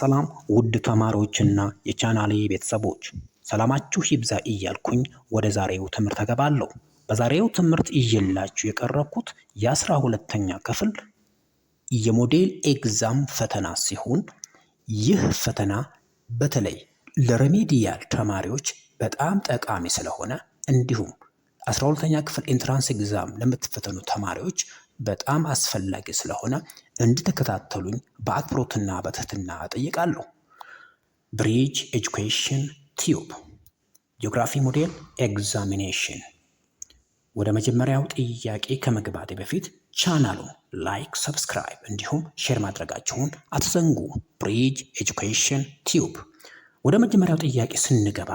ሰላም ውድ ተማሪዎችና የቻናሌ ቤተሰቦች ሰላማችሁ ይብዛ እያልኩኝ ወደ ዛሬው ትምህርት ተገባለሁ። በዛሬው ትምህርት ይዤላችሁ የቀረብኩት የ12ኛ ክፍል የሞዴል ኤግዛም ፈተና ሲሆን ይህ ፈተና በተለይ ለሬሜዲያል ተማሪዎች በጣም ጠቃሚ ስለሆነ እንዲሁም 12ኛ ክፍል ኢንትራንስ ኤግዛም ለምትፈተኑ ተማሪዎች በጣም አስፈላጊ ስለሆነ እንድትከታተሉኝ በአክብሮትና በትህትና እጠይቃለሁ። ብሪጅ ኤጁኬሽን ቲዩብ ጂኦግራፊ ሞዴል ኤግዛሚኔሽን። ወደ መጀመሪያው ጥያቄ ከመግባቴ በፊት ቻናሉን ላይክ፣ ሰብስክራይብ እንዲሁም ሼር ማድረጋችሁን አትዘንጉ። ብሪጅ ኤጁኬሽን ቲዩብ። ወደ መጀመሪያው ጥያቄ ስንገባ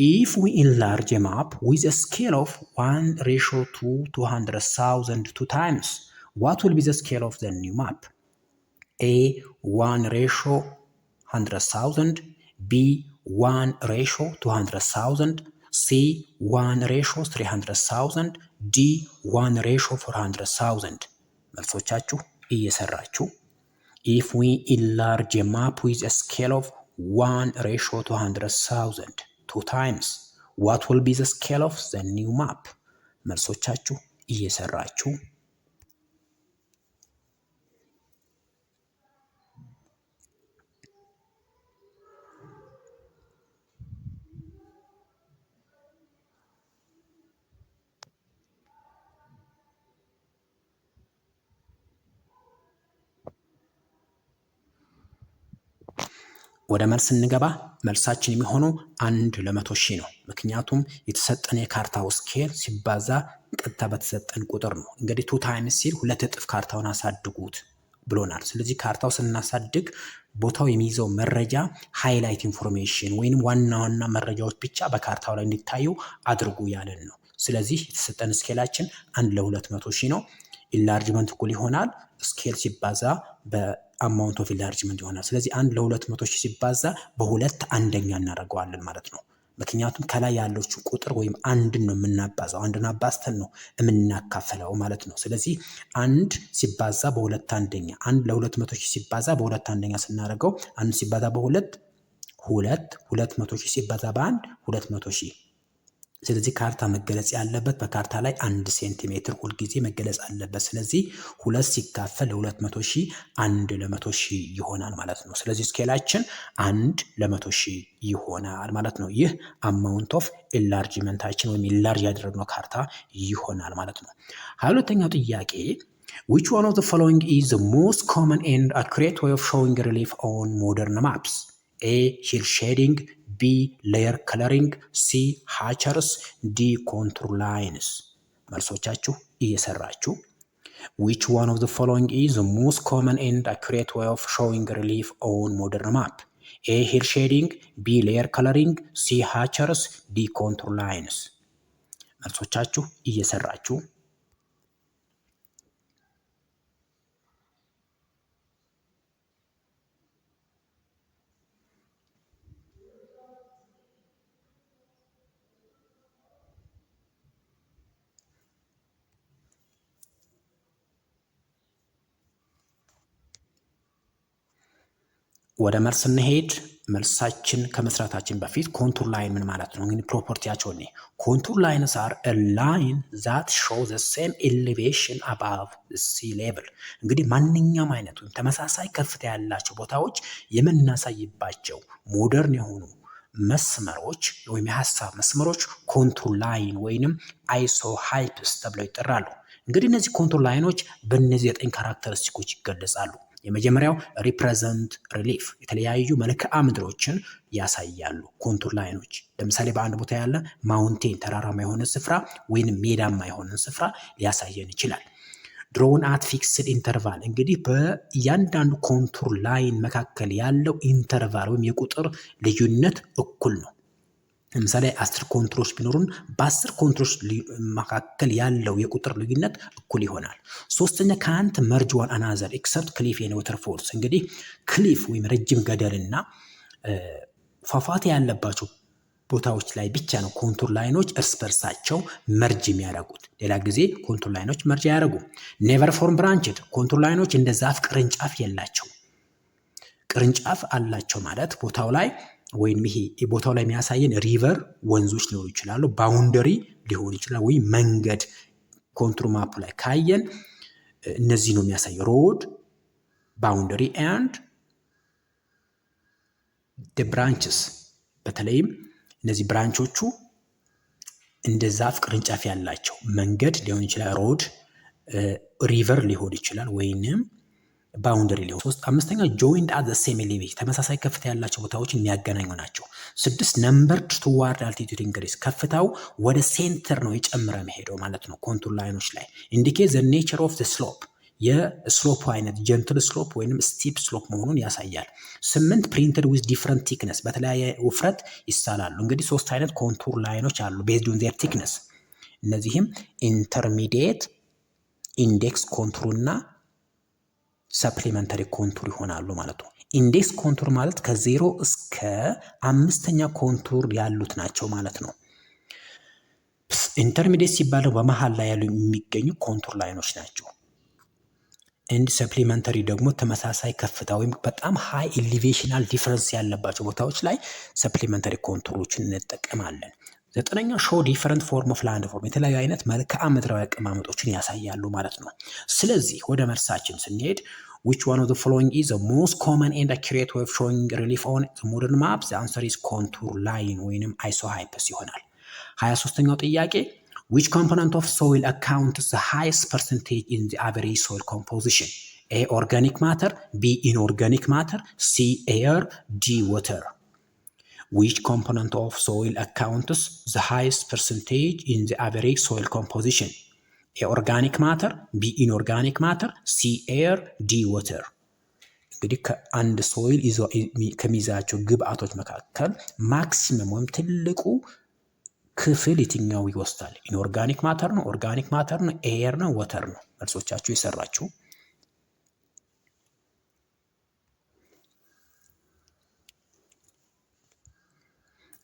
if we enlarge a map with a scale of 1:200,000 2 times, what will be the scale of the new map? A 1:100,000, B 1:200,000, C 1:300,000, D 1:400,000. መልሶቻችሁ እየሰራችሁ if we enlarge a map with a scale of 1:200,000 2 times, what will be the scale of the new map? መልሶቻችሁ እየሰራችሁ ወደ መልስ እንገባ። መልሳችን የሚሆነው 1:100,000 ነው። ምክንያቱም የተሰጠን የካርታው ስኬል ሲባዛ ቀጥታ በተሰጠን ቁጥር ነው። እንግዲህ 2 ታይምስ ሲል 2 እጥፍ ካርታውን አሳድጉት ብሎናል። ስለዚህ ካርታው ስናሳድግ ቦታው የሚይዘው መረጃ ሃይላይት ኢንፎርሜሽን ወይንም ዋና ዋና መረጃዎች ብቻ በካርታው ላይ እንዲታዩ አድርጉ ያለን ነው። ስለዚህ የተሰጠን ስኬላችን 1:200,000 ነው። ኢንላርጅመንት እኩል ይሆናል ስኬል ሲባዛ በአማውንት ኦፍ ኢንላርጅመንት ይሆናል። ስለዚህ 1:200,000 ሲባዛ በሁለት አንደኛ እናደርገዋለን ማለት ነው። ምክንያቱም ከላይ ያለችው ቁጥር ወይም አንድን ነው የምናባዛው፣ አንድን አባዝተን ነው የምናካፈለው ማለት ነው። ስለዚህ 1 ሲባዛ በሁለት አንደኛ፣ 1:200,000 ሲባዛ በሁለት አንደኛ ስናደርገው 1 ሲባዛ በሁለት 200,000 ሲባዛ በ1 200,000። ስለዚህ ካርታ መገለጽ ያለበት በካርታ ላይ 1 ሴንቲሜትር ሁልጊዜ መገለጽ አለበት። ስለዚህ 2 ሲካፈል ለ200,000 1:100,000 ይሆናል ማለት ነው። ስለዚህ ስኬላችን 1:100,000 ይሆናል ማለት ነው። ይህ አማውንት ኦፍ ኢንላርጅመንታችን ወይም ኢንላርጅ ያደረግነው ካርታ ይሆናል ማለት ነው። 22ኛው ጥያቄ which one of the following is the most common and accurate way of showing relief on modern maps? A hill shading, B layer coloring, C hatchers, D contour lines. መልሶቻችሁ እየሰራችሁ which one of the following is the most common and accurate way of showing relief on modern map? A hill shading, B layer coloring, C hatchers, D contour lines. መልሶቻችሁ እየሰራችሁ ወደ መልስ እንሄድ። መልሳችን ከመስራታችን በፊት ኮንቱር ላይን ምን ማለት ነው? እንግዲህ ፕሮፐርቲያቸው ነው። ኮንቱር ላይንስ አር a line that show the same elevation above the sea level። እንግዲህ ማንኛውም አይነት ወይም ተመሳሳይ ከፍታ ያላቸው ቦታዎች የምናሳይባቸው ሞደርን የሆኑ መስመሮች ወይም የሀሳብ መስመሮች ኮንቱር ላይን ወይንም አይሶ ሃይፕስ ተብለው ይጠራሉ። እንግዲህ እነዚህ ኮንቱር ላይኖች በእነዚህ 9 ካራክተሪስቲኮች ይገለጻሉ። የመጀመሪያው ሪፕሬዘንት ሪሊፍ የተለያዩ መልክዓ ምድሮችን ያሳያሉ። ኮንቱር ላይኖች ለምሳሌ በአንድ ቦታ ያለ ማውንቴን ተራራማ የሆነ ስፍራ ወይንም ሜዳማ የሆነ ስፍራ ሊያሳየን ይችላል። ድሮውን አት ፊክስድ ኢንተርቫል እንግዲህ በእያንዳንዱ ኮንቱር ላይን መካከል ያለው ኢንተርቫል ወይም የቁጥር ልዩነት እኩል ነው። ለምሳሌ 10 ኮንቱሮች ቢኖሩን በ10 ኮንቱሮች መካከል ያለው የቁጥር ልዩነት እኩል ይሆናል። ሶስተኛ ካንት መርጅ ዋን አናዘር ኤክሰፕት ክሊፍ ኤንድ ወተርፎልስ እንግዲህ ክሊፍ ወይም ረጅም ገደልና ፏፏቴ ያለባቸው ቦታዎች ላይ ብቻ ነው ኮንቱር ላይኖች እርስ በርሳቸው መርጅ የሚያደርጉት። ሌላ ጊዜ ኮንቱር ላይኖች መርጅ አያደርጉም። ኔቨር ፎርም ብራንችድ ኮንቱር ላይኖች እንደ ዛፍ ቅርንጫፍ የላቸው። ቅርንጫፍ አላቸው ማለት ቦታው ላይ ወይም ይሄ ቦታው ላይ የሚያሳየን ሪቨር ወንዞች ሊሆኑ ይችላሉ፣ ባውንደሪ ሊሆን ይችላል፣ ወይም መንገድ ኮንቱር ማፕ ላይ ካየን እነዚህ ነው የሚያሳየው ሮድ ባውንደሪ ኤንድ ብራንችስ። በተለይም እነዚህ ብራንቾቹ እንደ ዛፍ ቅርንጫፍ ያላቸው መንገድ ሊሆን ይችላል፣ ሮድ ሪቨር ሊሆን ይችላል፣ ወይንም ባውንደሪ ሊሆን። አምስተኛ ጆይንድ አት ዘ ሴም ኤሌቬሽን ተመሳሳይ ከፍታ ያላቸው ቦታዎችን የሚያገናኙ ናቸው። 6 ነምበርድ ቱዋርድ አልቲቱድ ኢንክሪዝ ከፍታው ወደ ሴንተር ነው የጨመረ መሄደው ማለት ነው። ኮንቱር ላይኖች ላይ ኢንዲኬት ዘ ኔቸር ኦፍ ዘ ስሎፕ የስሎፕ አይነት ጀንትል ስሎፕ ወይንም ስቲፕ ስሎፕ መሆኑን ያሳያል። 8 ፕሪንትድ ዊዝ ዲፍረንት ቲክነስ በተለያየ ውፍረት ይሳላሉ። እንግዲህ 3 አይነት ኮንቱር ላይኖች አሉ ቤዝድ ኦን ዜር ቲክነስ። እነዚህም ኢንተርሚዲየት፣ ኢንዴክስ ኮንቱር እና ሰፕሊመንተሪ ኮንቱር ይሆናሉ ማለት ነው። ኢንዴክስ ኮንቱር ማለት ከ0 እስከ 5ኛ ኮንቱር ያሉት ናቸው ማለት ነው። ኢንተርሚዲየት ሲባል በመሃል ላይ ያሉ የሚገኙ ኮንቱር ላይኖች ናቸው። ኤንድ ሰፕሊመንተሪ ደግሞ ተመሳሳይ ከፍታ ወይም በጣም ሃይ ኤሊቬሽናል ዲፈረንስ ያለባቸው ቦታዎች ላይ ሰፕሊመንተሪ ኮንቱሮችን እንጠቀማለን። 9ኛው ሾው ዲፈረንት ፎርም ኦፍ ላንድ ፎርም የተለያዩ አይነት መልክዓ ምድራዊ አቀማመጦችን ያሳያሉ ማለት ነው። ስለዚህ ወደ መልሳችን ስንሄድ which one of the following is the most common and accurate way of showing relief on the modern map? The answer is contour line ወይንም isohypus ይሆናል። 23ኛው ጥያቄ which component of soil accounts the highest percentage in the average soil composition? A. Organic matter, B. Inorganic matter, C. Air, D. Water. Which component of soil accounts the highest percentage in the average soil composition? A. Organic matter, B. Inorganic matter, C. Air, D. Water. እንግዲህ ከአንድ ሶይል ከሚይዛቸው ግብአቶች መካከል ማክሲመም ወይም ትልቁ ክፍል የትኛው ይወስዳል? ኢንኦርጋኒክ ማተር ነው፣ ኦርጋኒክ ማተር ነው፣ ኤየር ነው፣ ወተር ነው? መልሶቻችሁ የሰራችሁ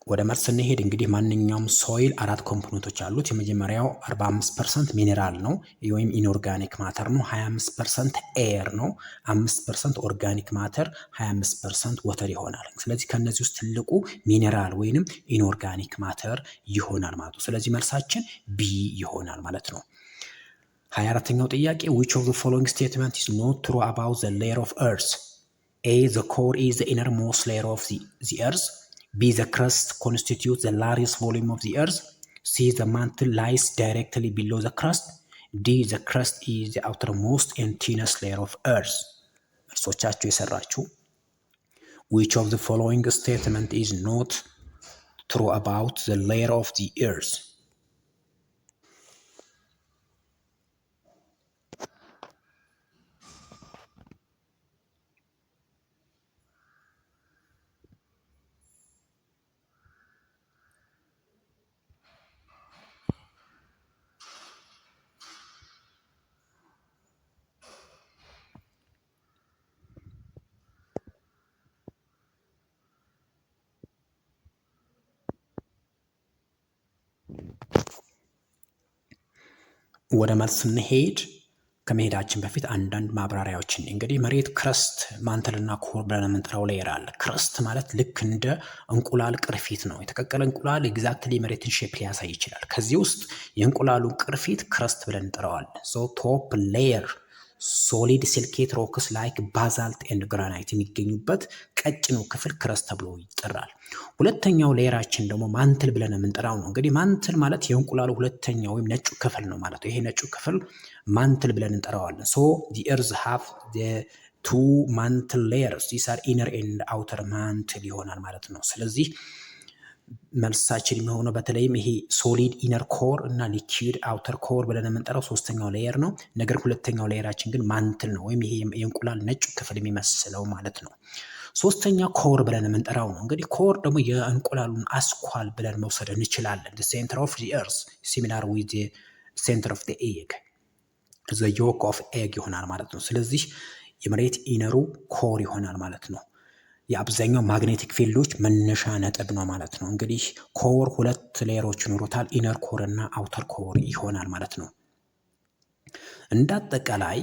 ወደ መልስ ስንሄድ እንግዲህ ማንኛውም ሶይል 4 ኮምፖነንቶች አሉት። የመጀመሪያው 45% ሚኔራል ነው ወይም ኢንኦርጋኒክ ማተር ነው፣ 25% ኤር ነው፣ 5% ኦርጋኒክ ማተር፣ 25% ወተር ይሆናል። ስለዚህ ከነዚህ ውስጥ ትልቁ ሚኔራል ወይንም ኢንኦርጋኒክ ማተር ይሆናል ማለት ነው። ስለዚህ መልሳችን ቢ ይሆናል ማለት ነው። 24ኛው ጥያቄ which of the following statement is not true about the layer of earth? A. The core is the innermost layer of the earth. B. The crust constitutes the largest volume of the earth. C. The mantle lies directly below the crust. D. The crust is the outermost and thinnest layer of earth. መልሶቻችሁ የሰራችሁ which of the following statement is not true about the layer of the earth? ወደ መልስ ስንሄድ ከመሄዳችን በፊት አንዳንድ ማብራሪያዎችን እንግዲህ መሬት ክረስት ማንተልና ኮር ብለን የምንጠራው ሌየር አለ። ክረስት ማለት ልክ እንደ እንቁላል ቅርፊት ነው። የተቀቀለ እንቁላል ኤግዛክትሊ መሬትን ሼፕ ሊያሳይ ይችላል። ከዚህ ውስጥ የእንቁላሉን ቅርፊት ክረስት ብለን እንጠራዋለን። ሶ ቶፕ ሌየር ሶሊድ ሲልኬት ሮክስ ላይክ ባዛልት ኤንድ ግራናይት የሚገኙበት ቀጭኑ ክፍል ክረስት ተብሎ ይጠራል። ሁለተኛው ሌየራችን ደግሞ ማንትል ብለን የምንጠራው ነው። እንግዲህ ማንትል ማለት የእንቁላሉ ሁለተኛው ወይም ነጩ ክፍል ነው ማለት ነው። ይሄ ነጩ ክፍል ማንትል ብለን እንጠራዋለን። ሶ the earth have the two mantle layers. these are inner and outer mantle ይሆናል ማለት ነው። ስለዚህ መልሳችን የሚሆነው በተለይም ይሄ ሶሊድ ኢነር ኮር እና ሊኩዊድ አውተር ኮር ብለን የምንጠራው ሶስተኛው ሌየር ነው። ነገር ሁለተኛው ሌየራችን ግን ማንትል ነው ወይም ይሄ የእንቁላል ነጩ ክፍል የሚመስለው ማለት ነው። ሶስተኛ ኮር ብለን የምንጠራው ነው። እንግዲህ ኮር ደግሞ የእንቁላሉን አስኳል ብለን መውሰድ እንችላለን። the center of the earth similar with the center of the egg the yolk of egg ይሆናል ማለት ነው። ስለዚህ የመሬት ኢነሩ ኮር ይሆናል ማለት ነው። የአብዛኛው ማግኔቲክ ፊልዶች መነሻ ነጥብ ነው ማለት ነው። እንግዲህ ኮር ሁለት ሌየሮች ይኖሩታል፣ ኢነር ኮር እና አውተር ኮር ይሆናል ማለት ነው። እንዳጠቃላይ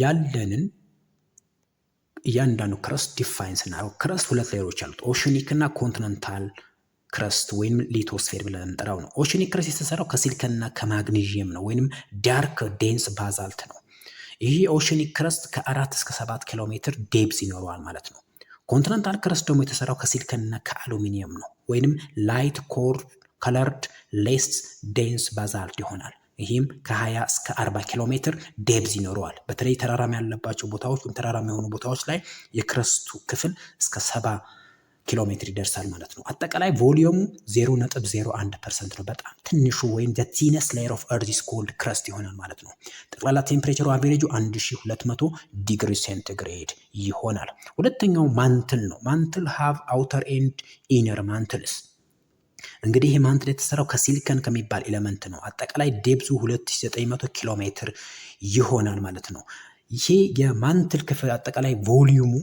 ያለንን እያንዳንዱ ክረስት ዲፋይን ስናደርገው ክረስት ሁለት ሌየሮች አሉት፣ ኦሽኒክ እና ኮንቲነንታል ክረስት ወይም ሊቶስፌር ብለን እንጠራው ነው። ኦሽኒክ ክረስት የተሰራው ከሲሊከንና ከማግኔዥየም ነው ወይም ዳርክ ዴንስ ባዛልት ነው። ይህ ኦሽኒክ ክረስት ከ4 እስከ 7 ኪሎ ሜትር ዴፕዝ ይኖረዋል ማለት ነው። ኮንቲነንታል ክረስት ደግሞ የተሰራው ከሲሊከንና ከአሉሚኒየም ነው ወይም ላይት ከለርድ ሌስ ዴንስ ባዛልት ይሆናል። ይህም ከ20 እስከ 40 ኪሎ ሜትር ዴፕዝ ይኖረዋል። በተለይ ተራራማ ያለባቸው ቦታዎች ወይም ተራራማ የሆኑ ቦታዎች ላይ የክረስቱ ክፍል እስከ 70 ኪሎ ሜትር ይደርሳል ማለት ነው። አጠቃላይ ቮሊዩሙ 0.01% ነው። በጣም ትንሹ ወይም the thinnest layer of earth is called crust ይሆናል ማለት ነው። ጠቅላላ ቴምፕሬቸሩ አቬሬጁ 1200 ዲግሪ ሴንቲግሬድ ይሆናል። ሁለተኛው ማንትል ነው። ማንትል have outer and inner mantles። እንግዲህ ይህ ማንትል የተሰራው ከሲሊከን ከሚባል ኤሌመንት ነው። አጠቃላይ ዴፕዙ 2900 ኪሎ ሜትር ይሆናል ማለት ነው። ይሄ የማንትል ክፍል አጠቃላይ ቮሊዩሙ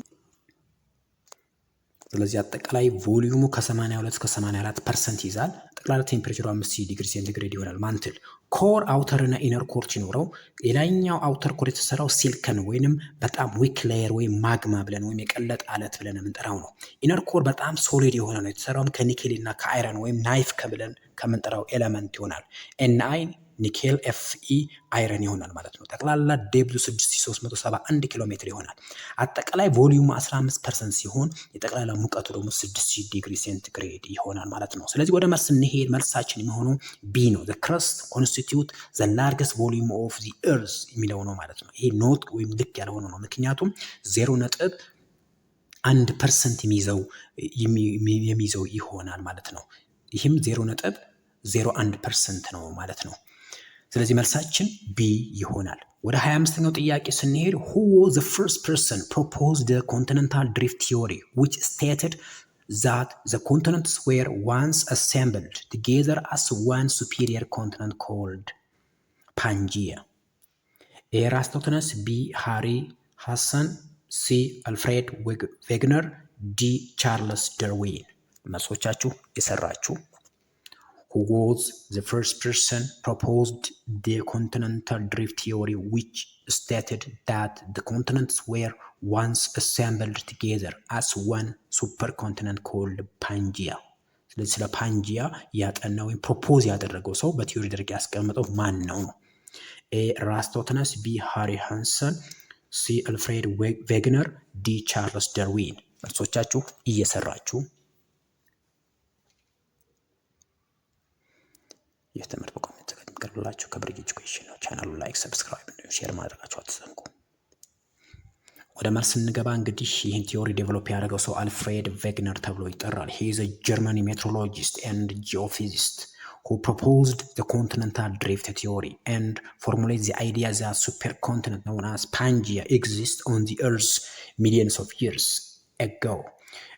ስለዚህ አጠቃላይ ቮሊዩሙ ከ82 እስከ 84% ይዛል። ጠቅላላ ቴምፕሬቸሩ 5 ዲግሪ ሴንቲግሬድ ይሆናል። ማንትል ኮር አውተር እና ኢነር ኮር ሲኖረው የላይኛው አውተር ኮር የተሰራው ሲሊከን ወይንም በጣም ዊክ ሌየር ወይም ማግማ ብለን ወይም የቀለጠ አለት ብለን የምንጠራው ነው። ኢነር ኮር በጣም ሶሊድ የሆነ ነው። የተሰራውም ከኒኬል እና ከአይረን ወይም ናይፍ ከብለን ከምንጠራው ኤሌመንት ይሆናል። ኤንአይ ኒኬል ኤፍኢ አይረን ይሆናል ማለት ነው። ጠቅላላ ዴፕዙ 6371 ኪሎ ሜትር ይሆናል። አጠቃላይ ቮሊዩሙ 15% ሲሆን የጠቅላላ ሙቀቱ ደግሞ 6000 ዲግሪ ሴንቲግሬድ ይሆናል ማለት ነው። ስለዚህ ወደ መልስ እንሄድ። መልሳችን የሚሆነው ቢ ነው። the crust constitutes the largest volume of the earth የሚለው ነው ማለት ነው። ይሄ ኖት ወይም ልክ ያልሆነ ነው። ምክንያቱም 0.1% የሚይዘው ይሆናል ማለት ነው። ይህም 0.01% ነው ማለት ነው። ስለዚህ መልሳችን ቢ ይሆናል። ወደ 25ኛው ጥያቄ ስንሄድ who was the first person proposed the continental drift theory which stated that the continents were once assembled together as one superior continent called Pangea? A. Eratosthenes, B. Harry Hassan, C. Alfred Wegener, D. Charles Darwin። መልሶቻችሁ የሰራችሁ who was the first person proposed the continental drift theory which stated that the continents were once assembled together as one supercontinent called Pangea? ስለዚህ ስለ ፓንጂያ ያጠናው ወይም ፕሮፖዝ ያደረገው ሰው በቲዮሪ ደረጃ ያስቀመጠው ማን ነው? ኤ ኤራቶስተነስ፣ ቢ ሃሪ ሃንሰን፣ ሲ አልፍሬድ ዌግነር፣ ዲ ቻርልስ ዳርዊን። መልሶቻችሁ እየሰራችሁ የትምህርት በኮሜንት ተቀርብላችሁ ከብሪጅ ኤጁኬሽን ነው። ቻናሉ ላይክ፣ ሰብስክራይብ እና ሼር ማድረጋችሁ አትዘንጉ። ወደ መልስ እንገባ። እንግዲህ ይህን ቲዮሪ ዴቨሎፕ ያደረገው ሰው አልፍሬድ ቬግነር ተብሎ ይጠራል። he is a German meteorologist and geophysicist who proposed the continental drift theory and formulated the idea that supercontinent known as Pangea exists on the Earth millions of years ago.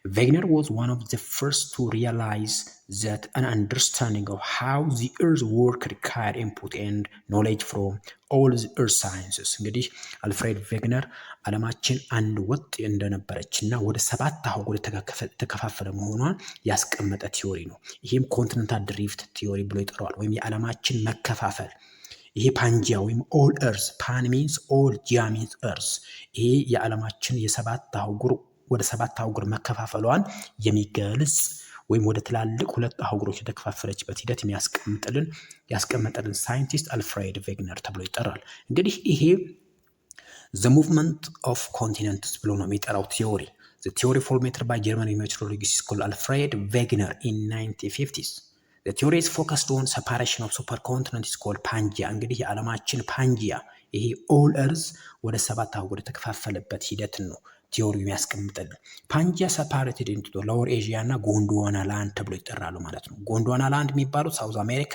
Wegener was one of the first to realize that an understanding of how the Earth works required input and knowledge from all the Earth sciences. እንግዲህ አልፍሬድ ቬግነር ዓለማችን አንድ ወጥ እንደነበረች እና ወደ 7 አህጉር የተከፋፈለ መሆኗን ያስቀመጠ ቲዮሪ ነው። ይህም ኮንቲኔንታል ድሪፍት ቲዮሪ ብሎ ይጠራዋል፣ ወይም የዓለማችን መከፋፈል። ይሄ ፓንጂያ ወይም ኦል እርዝ፣ ፓን ሚንስ ኦል፣ ጂያ ሚንስ እርዝ። ይሄ የዓለማችን የ7 አህጉር ወደ 7 አህጉር መከፋፈሏን የሚገልጽ ወይም ወደ ትላልቅ 2 አህጉሮች የተከፋፈለችበት ሂደት ያስቀመጠልን ሳይንቲስት አልፍሬድ ቬግነር ተብሎ ይጠራል። እንግዲህ ይሄ the movement of continents ብሎ ነው የሚጠራው ቲዮሪ። the theory formulated by German meteorologist called Alfred Wegener in 1950s. the theory is focused on separation of supercontinents called Pangea. እንግዲህ የዓለማችን ፓንጂያ ይሄ ኦል እርዝ ወደ 7 አህጉር የተከፋፈለበት ሂደት ነው ቲዮሪው የሚያስቀምጥልን። ፓንጂያ ሰፓሬትድ ኢንቱ ሎወር ኤዥያ እና ጎንድዋና ላንድ ተብሎ ይጠራሉ ማለት ነው። ጎንድዋና ላንድ የሚባሉት ሳውዝ አሜሪካ፣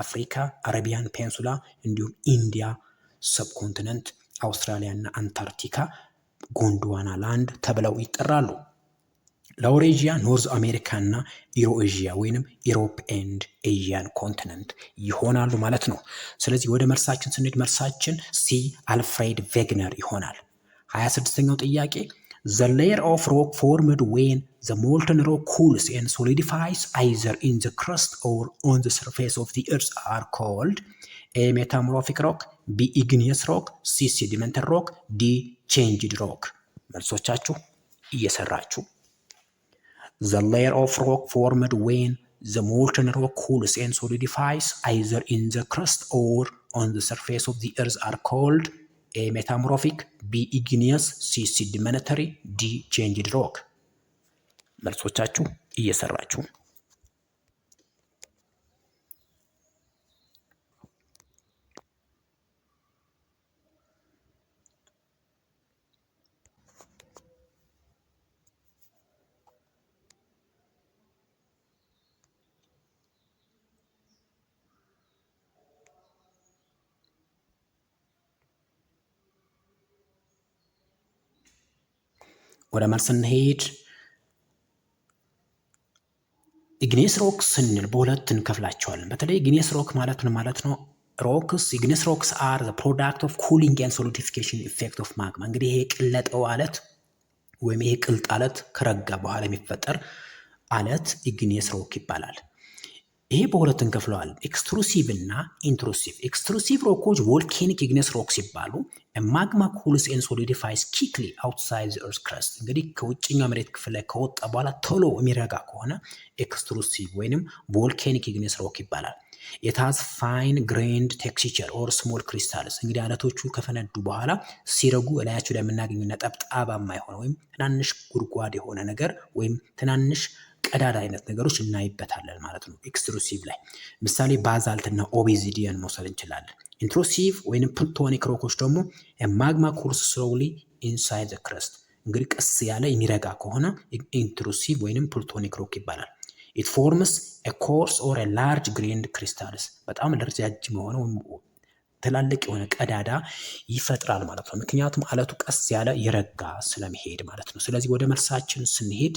አፍሪካ፣ አረቢያን ፔንሱላ እንዲሁም ኢንዲያ ሰብኮንቲነንት፣ አውስትራሊያ እና አንታርክቲካ ጎንድዋና ላንድ ተብለው ይጠራሉ። ሎወር ኤዥያ ኖርዝ አሜሪካ እና ኢሮኤዥያ ወይንም ኢሮፕ ኤንድ ኤዥያን ኮንቲነንት ይሆናሉ ማለት ነው። ስለዚህ ወደ መልሳችን ስንሄድ መልሳችን ሲ አልፍሬድ ቬግነር ይሆናል። 26ኛው ጥያቄ the layer of rock formed when the molten rock cools and solidifies either in the crust or on the surface of the earth are called A. metamorphic rock, B. igneous rock, C. sedimentary rock, D. changed rock. መልሶቻችሁ እየሰራችሁ the layer of rock formed when the molten rock cools and solidifies either in the crust or on the surface of the earth are called A. metamorphic, B. igneous, C. sedimentary, D. changed rock። መልሶቻችሁ እየሰራችሁ ወደ መልስ እንሄድ። ኢግኔስ ሮክ ስንል በሁለት እንከፍላቸዋለን። በተለይ ኢግኔስ ሮክ ማለት ምን ማለት ነው? ኢግኔስ ሮክስ አር ዘ ፕሮዳክት ኦፍ ኩሊንግ ኤንድ ሶሊዲፊኬሽን ኢፌክት ኦፍ ማግማ። እንግዲህ ይሄ ቅለጠው አለት ወይም ይሄ ቅልጥ አለት ከረጋ በኋላ የሚፈጠር አለት ኢግኔስ ሮክ ይባላል። ይሄ በሁለት እንከፍለዋለን፣ ኤክስትሩሲቭ እና ኢንትሩሲቭ። ኤክስትሩሲቭ ሮኮች ቮልኬኒክ ኢግኔስ ሮክ ሲባሉ ማግማ ኩልስ ኤንድ ሶሊዲፋይስ ኪክሊ አውትሳይድ ዘ እርዝ ክረስት። እንግዲህ ከውጭኛው መሬት ክፍል ላይ ከወጣ በኋላ ቶሎ የሚረጋ ከሆነ ኤክስትሩሲቭ ወይንም ቮልኬኒክ ኢግኔስ ሮክ ይባላል። ኢት ሃዝ ፋይን ግሬንድ ቴክስቸር ኦር ስሞል ክሪስታልስ። እንግዲህ አለቶቹ ከፈነዱ በኋላ ሲረጉ እላያቸው ላይ የምናገኘው ነጠብጣባማ የሆነ ወይም ትናንሽ ጉድጓድ የሆነ ነገር ወይም ትናንሽ ቀዳዳ አይነት ነገሮች እናይበታለን ማለት ነው። ኤክስትሩሲቭ ላይ ምሳሌ ባዛልት እና ኦቤዚዲያን መውሰድ እንችላለን። ኢንትሩሲቭ ወይም ፕሉቶኒክ ሮኮች ደግሞ ማግማ ኩልስ ስሎውሊ ኢንሳይድ ዘ ክረስት። እንግዲህ ቀስ ያለ የሚረጋ ከሆነ ኢንትሩሲቭ ወይም ፕሉቶኒክ ሮክ ይባላል። ኢት ፎርምስ ኤ ኮርስ ኦር ኤ ላርጅ ግሬንድ ክሪስታልስ። በጣም ረጃጅም የሆነ ትላልቅ የሆነ ቀዳዳ ይፈጥራል ማለት ነው። ምክንያቱም አለቱ ቀስ ያለ የረጋ ስለሚሄድ ማለት ነው። ስለዚህ ወደ መልሳችን ስንሄድ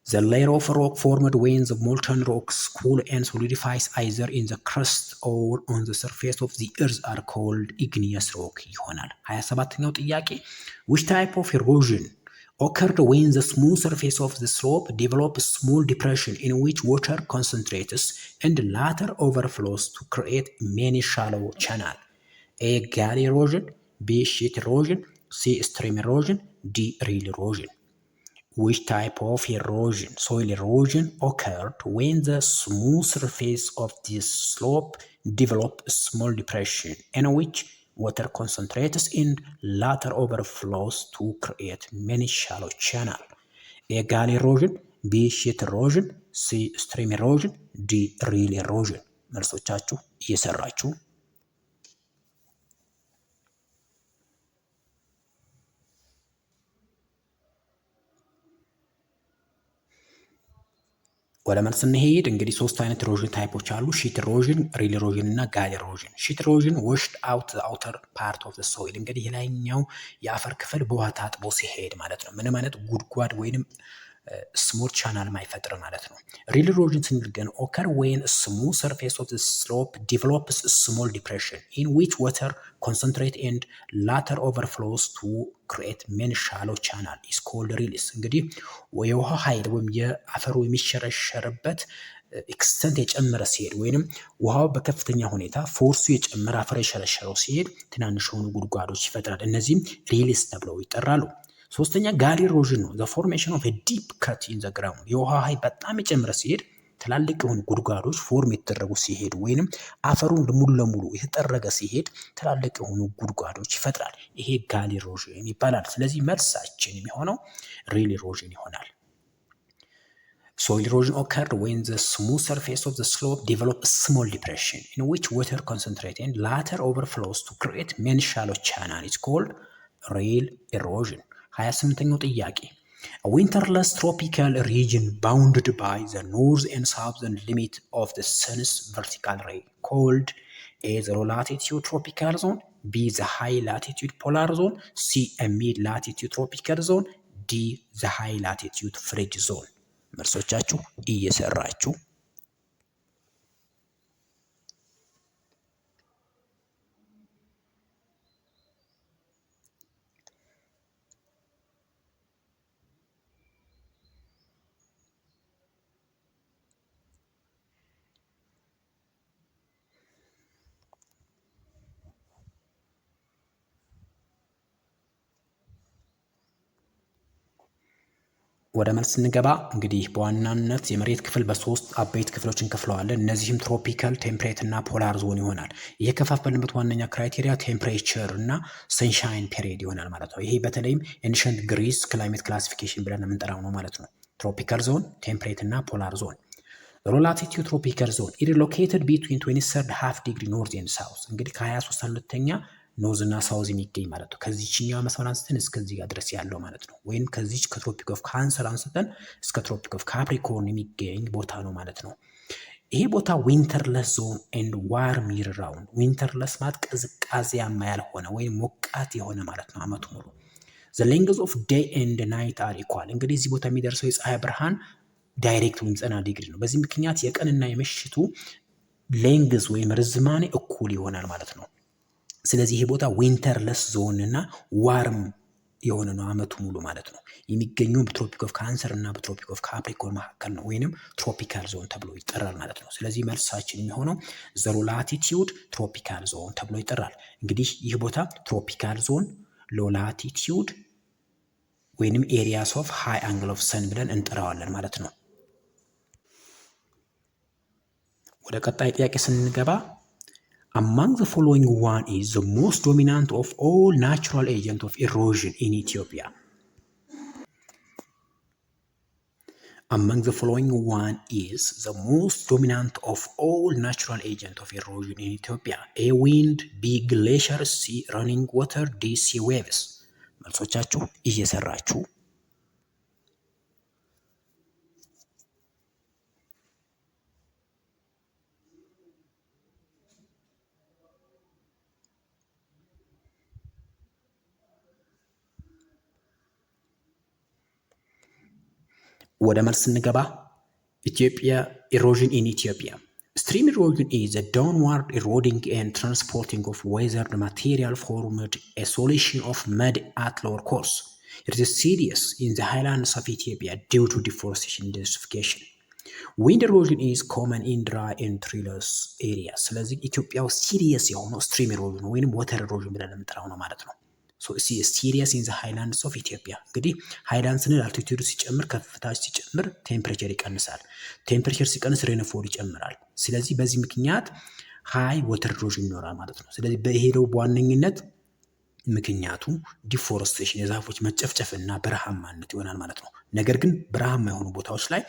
the layer of rock formed when the molten rocks cool and solidifies either in the crust or on the surface of the earth are called igneous rock ይሆናል። 27ኛው ጥያቄ which type of erosion occurred when the smooth surface of the slope developed a small depression in which water concentrates and later overflows to create many shallow channel? A. gully erosion, B. sheet erosion, C. stream erosion, D. rill erosion. Which type of erosion, soil erosion, occurred when the smooth surface of the slope developed a small depression in which water concentrates and later overflows to create many shallow channels? A. gully erosion, B. sheet erosion, C. stream erosion, D. rill erosion. መልሶቻችሁ እየሰራችሁ ወደ መልስ እንሄድ። እንግዲህ ሶስት አይነት ኢሮዥን ታይፖች አሉ። ሺት ኢሮዥን፣ ሪል ኢሮዥን እና ጋሊ ኢሮዥን። ሺት ኢሮዥን ወሽድ አውት ዘ አውተር ፓርት ኦፍ ዘ ሶይል። እንግዲህ የላይኛው የአፈር ክፍል በውሃ ታጥቦ ሲሄድ ማለት ነው። ምንም አይነት ጉድጓድ ወይንም ስሞል ቻናል ማይፈጥር ማለት ነው። ሪል ኢሮዥን ስንል ግን ኦከር ዌን ስሙዝ ሰርፌስ ኦፍ ዘ ስሎፕ ዲቨሎፕስ ስሞል ዲፕሬሽን ኢን ዊች ዋተር ኮንሰንትሬት ኤንድ ላተር ኦቨርፍሎስ ቱ ክሬት ሜኒ ሻሎ ቻናል ኢስ ኮልድ ሪሊስ። እንግዲህ የውሃ ኃይል ወይም የአፈሩ የሚሸረሸርበት ኤክስተንት የጨመረ ሲሄድ ወይንም ውሃው በከፍተኛ ሁኔታ ፎርሱ የጨመረ አፈር የሸረሸረው ሲሄድ ትናንሽ የሆኑ ጉድጓዶች ይፈጥራል። እነዚህም ሪሊስ ተብለው ይጠራሉ። ሶስተኛ ጋሊ ኢሮዥን ነው። ዘ ፎርሜሽን ኦፍ ዲፕ ከት ኢን ዘ ግራውንድ። የውሃ ኃይል በጣም የጨመረ ሲሄድ ትላልቅ የሆኑ ጉድጓዶች ፎርም የተደረጉ ሲሄዱ ወይንም አፈሩን ሙሉ ለሙሉ የተጠረገ ሲሄድ ትላልቅ የሆኑ ጉድጓዶች ይፈጥራል። ይሄ ጋሊ ኢሮዥን ይባላል። ስለዚህ መልሳችን የሚሆነው ሪል ኢሮዥን ይሆናል። Soil erosion occurred when the smooth surface of the slope developed a small depression in which water concentrates and later overflows to create many shallow channels. It's called real erosion. 28ኛው ጥያቄ winterless tropical region bounded by the north and southern limit of the sun's vertical ray called A. the low latitude tropical zone, B. the high latitude polar zone, C. a mid latitude tropical zone, D. the high latitude fridge zone. መልሶቻችሁ እየሰራችሁ ወደ መልስ ስንገባ እንግዲህ በዋናነት የመሬት ክፍል በሶስት አበይት ክፍሎች እንከፍለዋለን። እነዚህም ትሮፒካል፣ ቴምፕሬት እና ፖላር ዞን ይሆናል። ይህ የከፋፈልንበት ዋነኛ ክራይቴሪያ ቴምፕሬቸር እና ሰንሻይን ፔሪድ ይሆናል ማለት ነው። ይሄ በተለይም ኤንሸንት ግሪስ ክላይሜት ክላሲፊኬሽን ብለን የምንጠራው ነው ማለት ነው። ትሮፒካል ዞን፣ ቴምፕሬት እና ፖላር ዞን። ላቲቲዩድ ትሮፒካል ዞን ኢት ሎኬትድ ቢትዊን 23 ሃፍ ዲግሪ ኖርዝ ኤንድ ሳውዝ እንግዲህ ከ23 ኖዝ እና ሳውዝ የሚገኝ ማለት ነው። ከዚህኛው መስመር አንስተን እስከዚህ ጋር ድረስ ያለው ማለት ነው። ወይም ከዚች ከትሮፒክ ኦፍ ካንሰር አንስተን እስከ ትሮፒክ ኦፍ ካፕሪኮርን የሚገኝ ቦታ ነው ማለት ነው። ይሄ ቦታ ዊንተርለስ ዞን ኤንድ ዋርም ይር ራውንድ። ዊንተርለስ ማለት ቅዝቃዜያማ ያልሆነ ወይም ሞቃት የሆነ ማለት ነው አመቱ ሙሉ። ዘ ሌንግዝ ኦፍ ዴይ ኤንድ ናይት አር ኢኳል። እንግዲህ እዚህ ቦታ የሚደርሰው የፀሐይ ብርሃን ዳይሬክት ወይም 90 ዲግሪ ነው። በዚህ ምክንያት የቀንና የምሽቱ ሌንግዝ ወይም ርዝማኔ እኩል ይሆናል ማለት ነው። ስለዚህ ይሄ ቦታ ዊንተርለስ ዞን እና ዋርም የሆነ ነው አመቱ ሙሉ ማለት ነው። የሚገኘው በትሮፒክ ኦፍ ካንሰር እና በትሮፒክ ኦፍ ካፕሪኮርን መካከል ነው፣ ወይንም ትሮፒካል ዞን ተብሎ ይጠራል ማለት ነው። ስለዚህ መልሳችን የሚሆነው ዘ ሎ ላቲቲዩድ ትሮፒካል ዞን ተብሎ ይጠራል። እንግዲህ ይህ ቦታ ትሮፒካል ዞን፣ ሎ ላቲቲዩድ ወይንም ኤሪያስ ኦፍ ሃይ አንግል ኦፍ ሰን ብለን እንጠራዋለን ማለት ነው። ወደ ቀጣይ ጥያቄ ስንገባ among the following one is the most dominant of all natural agent of erosion in Ethiopia. Among the following one is the most dominant of all natural agent of erosion in Ethiopia. A. Wind, B. Glaciers, C. Running water, D. Sea waves. መልሶቻችሁ እየሰራችሁ ወደ መልስ ስንገባ ኢትዮጵያ erosion in Ethiopia. Stream erosion is a downward eroding and transporting of weathered material formed a solution of mud at lower course. It is serious in the highlands of Ethiopia due to deforestation and desertification. Wind erosion is common in dry and treeless areas. ስለዚህ ኢትዮጵያ ውስጥ ሲሪየስ የሆነው ስትሪም ኢሮዥን ወይም ወተር ኢሮዥን ብለን የምንጠራው ነው ማለት ነው። ሲሪየስ ኢን ዘ ሃይላንድስ ኦፍ ኢትዮጵያ። እንግዲህ ሃይላንድ ስንል አልቲቲዩድ ሲጨምር ከፍታች ሲጨምር ቴምፕሬቸር ይቀንሳል። ቴምፕሬቸር ሲቀንስ ሬንፎል ይጨምራል። ስለዚህ በዚህ ምክንያት ሃይ ወተር ኢሮዥን ይኖራል ማለት ነው። ስለዚህ በሄደው በዋነኝነት ምክንያቱ ዲፎረስቴሽን የዛፎች መጨፍጨፍ እና በረሃማነት ይሆናል ማለት ነው። ነገር ግን በረሃማ የሆኑ ቦታዎች ላይ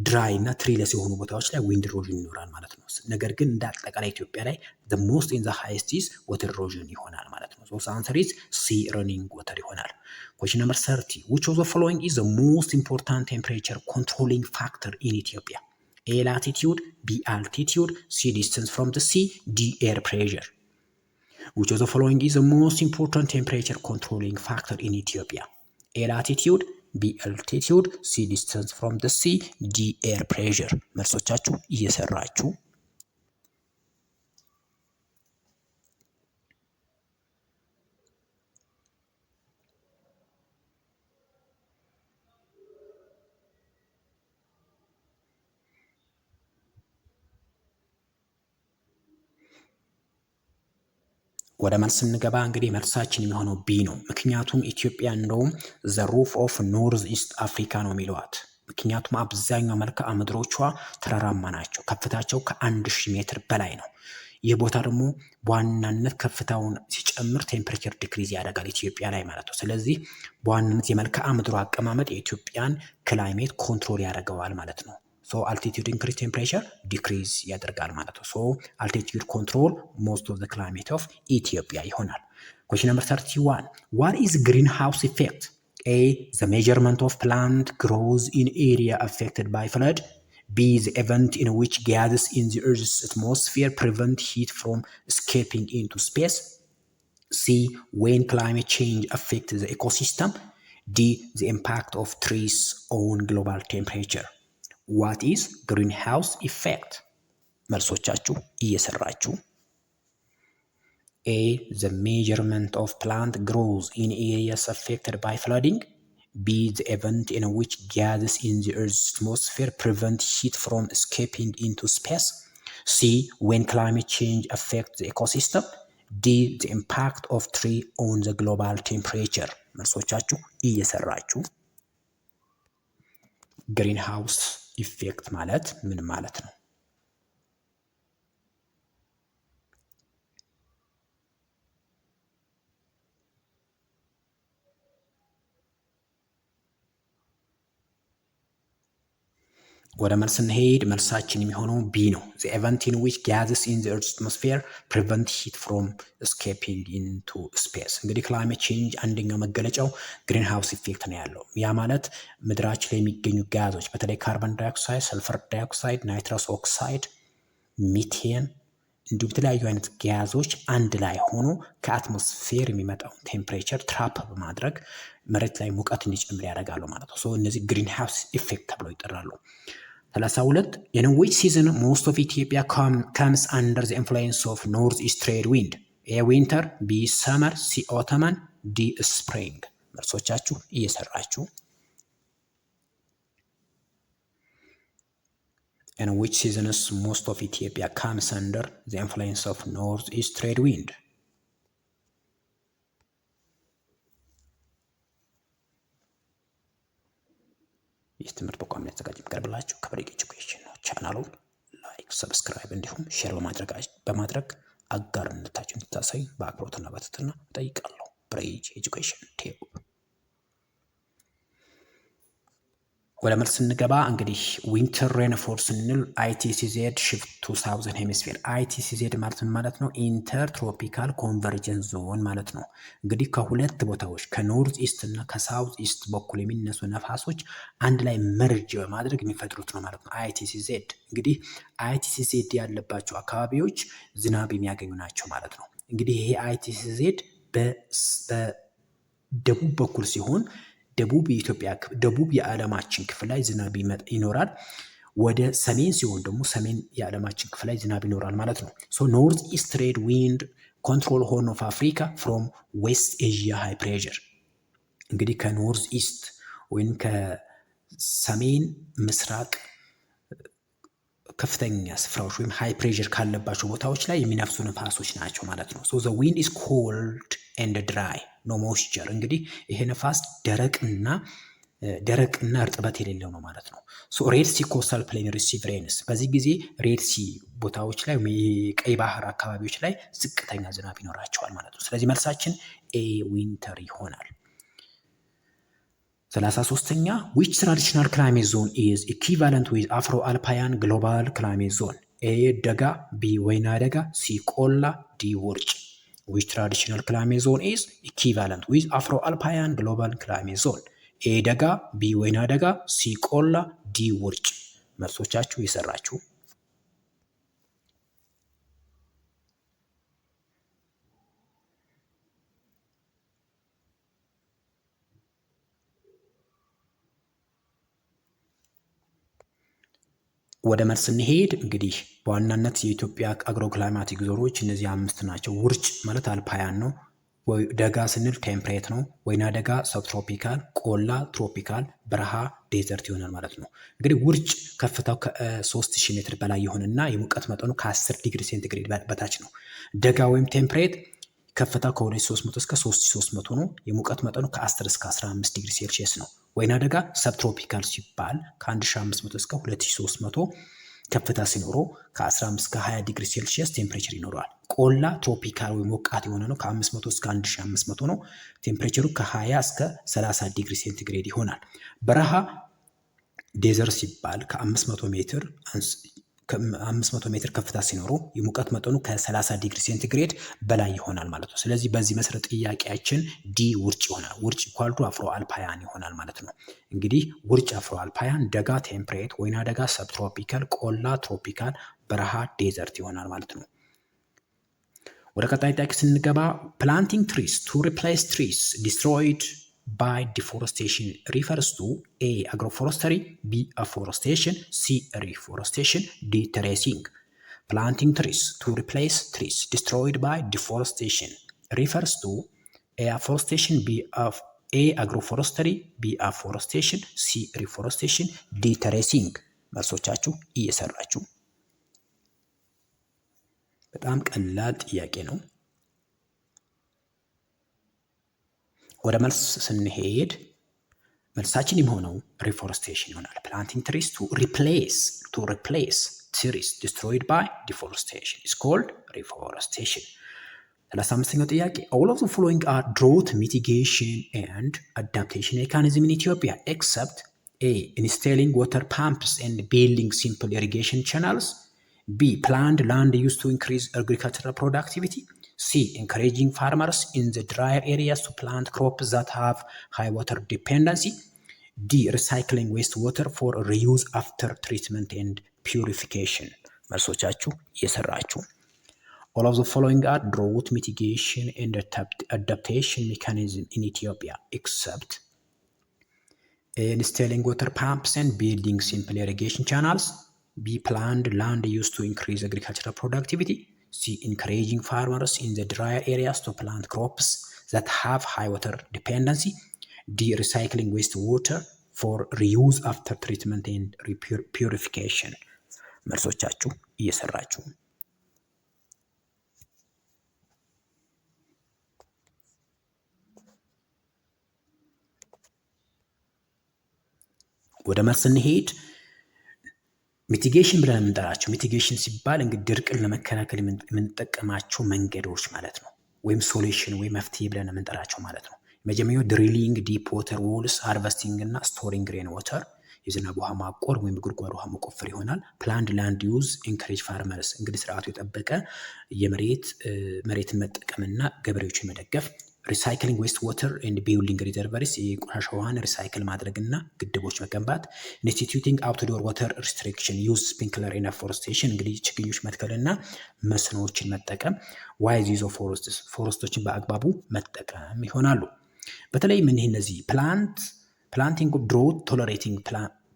ድራይ እና ትሪለስ የሆኑ ቦታዎች ላይ ዊንድ ኢሮዥን ይኖራል ማለት ነው። ነገር ግን እንደ አጠቃላይ ኢትዮጵያ ላይ the most in the highest is water erosion ይሆናል ማለት ነው። So answer is C running water ይሆናል። Question number 30. Which of the following is the most important temperature controlling factor in Ethiopia? A. Latitude, B. Altitude, C. Distance from the sea, D. Air pressure. Which of the following is the most important temperature controlling factor in Ethiopia? A. Latitude, B. altitude, C. distance from the sea, D. air pressure. መልሶቻችሁ እየሰራችሁ ወደ መልስ ስንገባ እንግዲህ መልሳችን የሚሆነው ቢ ነው። ምክንያቱም ኢትዮጵያ እንደውም ዘ ሩፍ ኦፍ ኖርዝ ኢስት አፍሪካ ነው የሚለዋት። ምክንያቱም አብዛኛው መልክዓ ምድሮቿ ተራራማ ናቸው። ከፍታቸው ከ1000 ሜትር በላይ ነው። ይህ ቦታ ደግሞ በዋናነት ከፍታውን ሲጨምር ቴምፕሬቸር ዲክሪዝ ያደርጋል ኢትዮጵያ ላይ ማለት ነው። ስለዚህ በዋናነት የመልክዓ ምድሩ አቀማመጥ የኢትዮጵያን ክላይሜት ኮንትሮል ያደርገዋል ማለት ነው። So altitude increase temperature decrease ያደርጋል ማለት ነው። So altitude control most of the climate of Ethiopia ይሆናል። Question number 31. What is greenhouse effect? A. The measurement of plant growth in area affected by flood. B. The event in which gases in the Earth's atmosphere prevent heat from escaping into space. C. When climate change affects the ecosystem. D. The impact of trees on global temperature. What is greenhouse effect? መልሶቻችሁ እየሰራችሁ A. The measurement of plant growth in areas affected by flooding. B. The event in which gases in the Earth's atmosphere prevent heat from escaping into space. C. When climate change affects the ecosystem. D. The impact of tree on the global temperature. መልሶቻችሁ እየሰራችሁ ግሪን ሃውስ ኢፌክት ማለት ምን ማለት ነው? ወደ መልስ እንሄድ። መልሳችን የሚሆነው ቢ ነው። the event in which gases in the earth's atmosphere prevent heat from escaping into space። እንግዲህ ክላይሜት ቼንጅ አንደኛው መገለጫው ግሪን ሃውስ ኢፌክት ነው ያለው። ያ ማለት ምድራችን ላይ የሚገኙ ጋዞች በተለይ ካርቦን ዳይኦክሳይድ፣ ሰልፈር ዳይኦክሳይድ፣ ናይትረስ ኦክሳይድ፣ ሚቴን እንዲሁም የተለያዩ አይነት ጋዞች አንድ ላይ ሆኖ ከአትሞስፌር የሚመጣውን ቴምፕሬቸር ትራፕ በማድረግ መሬት ላይ ሙቀት እንዲጨምር ያደርጋሉ ማለት ነው። እነዚህ ግሪን ሃውስ ኢፌክት ተብለው ይጠራሉ። 32 in which season most of Ethiopia comes under the influence of northeast trade wind? A winter, B summer, C autumn, D spring። መልሶቻችሁ እየሰራችሁ in which seasons most of Ethiopia comes under the influence of northeast trade wind? ይህ ትምህርት በቋሚነት ተዘጋጅ የሚቀርብላችሁ ከበሬ ኤጁኬሽን ነው። ቻናሉን ላይክ፣ ሰብስክራይብ እንዲሁም ሼር በማድረግ አጋርነታችሁን እንድታሳዩ በአክብሮትና በትህትና እጠይቃለሁ። ብሬጅ ኤጁኬሽን ቲዩብ። ወደ መልስ ስንገባ እንግዲህ ዊንተር ሬንፎል ስንል አይቲሲዜድ ሽፍት ቱ ሳውዘርን ሄሚስፌር። አይቲሲዜድ ማለት ምን ማለት ነው? ኢንተር ትሮፒካል ኮንቨርጀንስ ዞን ማለት ነው። እንግዲህ ከሁለት ቦታዎች ከኖርዝ ኢስት እና ከሳውዝ ኢስት በኩል የሚነሱ ነፋሶች አንድ ላይ መርጅ በማድረግ የሚፈጥሩት ነው ማለት ነው አይቲሲዜድ። እንግዲህ አይቲሲዜድ ያለባቸው አካባቢዎች ዝናብ የሚያገኙ ናቸው ማለት ነው። እንግዲህ ይሄ አይቲሲዜድ በደቡብ በኩል ሲሆን ደቡብ የኢትዮጵያ ደቡብ የዓለማችን ክፍል ላይ ዝናብ ይኖራል። ወደ ሰሜን ሲሆን ደግሞ ሰሜን የዓለማችን ክፍል ላይ ዝናብ ይኖራል ማለት ነው። ኖርዝ ኢስት ትሬድ ዊንድ ኮንትሮል ሆርን ኦፍ አፍሪካ ፍሮም ዌስት ኤዥያ ሃይ ፕሬዠር። እንግዲህ ከኖርዝ ኢስት ወይም ከሰሜን ምስራቅ ከፍተኛ ስፍራዎች ወይም ሃይ ፕሬዠር ካለባቸው ቦታዎች ላይ የሚነፍሱ ነፋሶች ናቸው ማለት ነው። the wind is cold and dry no moisture። እንግዲህ ይሄ ነፋስ ደረቅና እርጥበት የሌለው ነው ማለት ነው። ሬድ ሲ ኮስታል ፕሌን ሪሲቭ ሬንስ። በዚህ ጊዜ ሬድ ሲ ቦታዎች ላይ ቀይ ባህር አካባቢዎች ላይ ዝቅተኛ ዝናብ ይኖራቸዋል ማለት ነው። ስለዚህ መልሳችን ኤ ዊንተር ይሆናል። 33ኛ which traditional climate zone is equivalent with Afro alpine global climate zone? A ደጋ፣ B ወይና ደጋ፣ C ቆላ፣ D ውርጭ። which traditional climate zone is equivalent with Afro alpine global climate zone? A ደጋ፣ B ወይና ደጋ፣ C ቆላ፣ D ውርጭ። መልሶቻችሁ የሰራችሁ ወደ መልስ እንሄድ። እንግዲህ በዋናነት የኢትዮጵያ አግሮ ክላይማቲክ ዞኖች እነዚህ 5 ናቸው። ውርጭ ማለት አልፓያን ነው። ደጋ ስንል ቴምፕሬት ነው። ወይና ደጋ ሰብትሮፒካል፣ ቆላ ትሮፒካል፣ በረሃ ዴዘርት ይሆናል ማለት ነው። እንግዲህ ውርጭ ከፍታው ከ3000 ሜትር በላይ የሆነና የሙቀት መጠኑ ከ10 ዲግሪ ሴንቲግሬድ በታች ነው። ደጋ ወይም ቴምፕሬት ከፍታው ከ2300 እስከ 3300 ነው። የሙቀት መጠኑ ከ10 እስከ 15 ዲግሪ ሴልሺየስ ነው። ወይና ደጋ ሰብትሮፒካል ሲባል ከ1500 እስከ 2300 ከፍታ ሲኖረው ከ15 እስከ 20 ዲግሪ ሴልሺየስ ቴምፕሬቸር ይኖረዋል። ቆላ ትሮፒካል ወይም ሞቃት የሆነ ነው። ከ500 እስከ 1500 ነው። ቴምፕሬቸሩ ከ20 እስከ 30 ዲግሪ ሴንቲግሬድ ይሆናል። በረሃ ዴዘርት ሲባል ከ500 ሜትር ከፍታ ሲኖረው የሙቀት መጠኑ ከ30 ዲግሪ ሴንቲግሬድ በላይ ይሆናል ማለት ነው። ስለዚህ በዚህ መሰረት ጥያቄያችን ዲ ውርጭ ይሆናል። ውርጭ ኢኳል ቱ አፍሮ አልፓያን ይሆናል ማለት ነው። እንግዲህ ውርጭ አፍሮ አልፓያን፣ ደጋ ቴምፕሬት፣ ወይና ደጋ ሰብትሮፒካል፣ ቆላ ትሮፒካል፣ በረሃ ዴዘርት ይሆናል ማለት ነው። ወደ ቀጣይ ጥያቄ ስንገባ ፕላንቲንግ ትሪስ ቱ ሪፕሌስ ትሪስ ዲስትሮይድ by deforestation refers to A. agroforestry, B. afforestation, C. reforestation, D. terracing. Planting trees to replace trees destroyed by deforestation refers to A. afforestation, A. agroforestry, B. afforestation, C. reforestation, D. terracing. መልሶቻችሁ እየሰራችሁ በጣም ቀላል ጥያቄ ነው። ወደ መልስ ስንሄድ መልሳችን የሚሆነው ሪፎረስቴሽን ይሆናል። ፕላንቲንግ ትሪስ ቱ ሪፕሌስ ትሪስ ዲስትሮይድ ባይ ዲፎረስቴሽን ኢዝ ኮልድ ሪፎረስቴሽን። 35ኛው ጥያቄ all of the following are drought mitigation and adaptation mechanism in Ethiopia except A. installing water pumps and building simple irrigation channels. B. planned land use to increase agricultural productivity. C. encouraging farmers in the drier areas to plant crops that have high water dependency. D. recycling wastewater for reuse after treatment and purification. መልሶቻችሁ እየሰራችሁ all of the following are drought mitigation and adaptation mechanism in Ethiopia except A. installing water pumps and building simple irrigation channels. B. planned land use to increase agricultural productivity. C. encouraging farmers in the drier areas to plant crops that have high water dependency. D. recycling wastewater for reuse after treatment and purification. መልሶቻችሁ እየሰራችሁ ወደ መልስ እንሄድ። ሚቲጌሽን ብለን የምንጠራቸው ሚቲጌሽን ሲባል እንግዲህ ድርቅን ለመከላከል የምንጠቀማቸው መንገዶች ማለት ነው። ወይም ሶሉሽን ወይም መፍትሄ ብለን የምንጠራቸው ማለት ነው። መጀመሪያው ድሪሊንግ ዲፕ ዋተር ዎልስ፣ ሃርቨስቲንግ እና ስቶሪንግ ሬን ዋተር የዝናብ ውሃ ማቆር ወይም ጉድጓድ ውሃ መቆፈር ይሆናል። ፕላንድ ላንድ ዩዝ ኢንከሬጅ ፋርመርስ እንግዲህ ስርዓቱ የጠበቀ መሬትን መጠቀምና ገበሬዎችን መደገፍ። ሪሳይክሊንግ ዌስት ዋተር ኤንድ ቢልዲንግ ሪዘርቨሪስ የቆሻሻ ውሃን ሪሳይክል ማድረግና ግድቦች መገንባት። ኢንስቲትዩቲንግ አውትዶር ዋተር ሪስትሪክሽን ዩዝ ስፕሪንክለር ኤንድ ፎረስቴሽን እንግዲህ ችግኞች መትከልና መስኖዎችን መጠቀም። ዋይዝ ዩዝ ኦፍ ፎረስቶችን በአግባቡ መጠቀም ይሆናሉ። በተለይ እነዚህ ፕላንቲንግ ድሮት ቶለሬቲንግ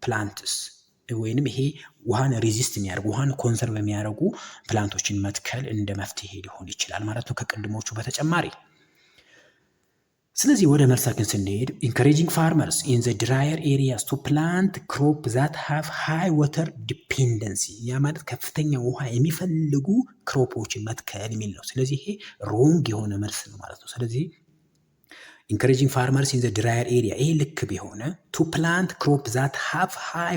ፕላንትስ ወይንም ይሄ ውሃን ሬዚስት የሚያደርጉ ውሃን ኮንሰርቭ የሚያደርጉ ፕላንቶችን መትከል እንደ መፍትሄ ሊሆን ይችላል ማለት ነው ከቅድሞቹ በተጨማሪ። ስለዚህ ወደ መልሳችን ስንሄድ ኢንካሬጂንግ ፋርመርስ ኢን ዘ ድራየር ኤሪያስ ቱ ፕላንት ክሮፕ ዛት ሃቭ ሃይ ዋተር ዲፔንደንሲ ያ ማለት ከፍተኛ ውሃ የሚፈልጉ ክሮፖችን መትከል የሚል ነው። ስለዚህ ይሄ ሮንግ የሆነ መልስ ነው ማለት ነው። ስለዚህ ኢንካሬጂንግ ፋርመርስ ኢን ዘ ድራየር ኤሪያ ይሄ ልክ ቢሆነ ቱ ፕላንት ክሮፕ ዛት ሃቭ ሃይ